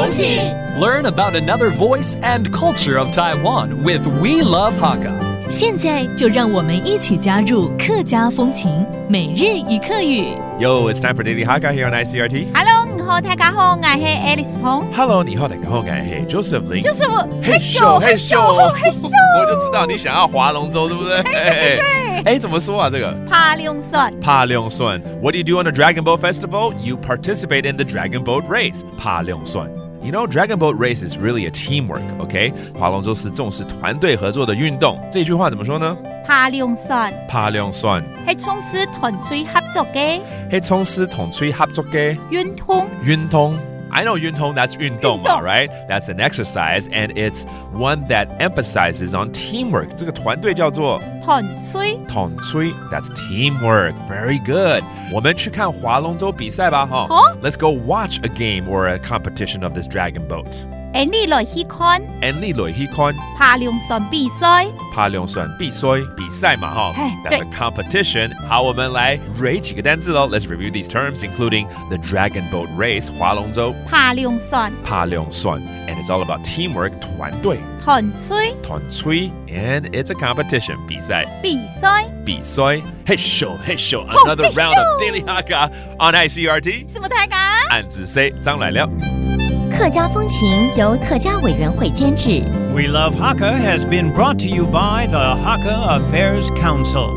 风情 Learn about another voice and culture of Taiwan with We Love Hakka. 现在就让我们一起加入客家风情每日一客语。Yo, it's time for Daily Hakka here on ICRT. Hello， 你好，大家好，我是 Alice Pong。Hello， 你好，大家好，我是 Joseph Lin。就是我，嘿咻，我就知道你想要划龙舟，对不对？对。哎，怎么说啊？这个paαλλliung:sonʼ。What do you do on a Dragon Boat Festival? You participate in the Dragon Boat Race. paαλλliung:sonʼ。You know, Dragon Boat Race is really a teamwork, okay? 划龙舟是重视团队合作的运动。这句话怎么说呢？paαλλliung:sonʼ。係從事團隊合作嘅。係從事團隊合作嘅。運動。I know 運動 that's 運動嘛 right? That's an exercise and it's one that emphasizes on teamwork. 這個團隊叫做tonഃcui. That's teamwork. Very good. 我們去看划龍舟比賽吧 Let's go watch a game or a competition of this dragon boat. enlli‑loi:hi看paαλλliung:sonбіˋsoi 比賽嘛 That's a competition. 好，我們來 rate 幾個單字咯 Let's review these terms including the dragon boat race 划龍舟paαλλliung:sonʼ and it's all about teamwork 團隊tonഃcui and it's a competition 比賽嘿咻 Another round of Daily Hakka on ICRT 什麼大家暗字 say 張來了客家風情由客家委員會監製。 We Love Hakka has been brought to you by the Hakka Affairs Council.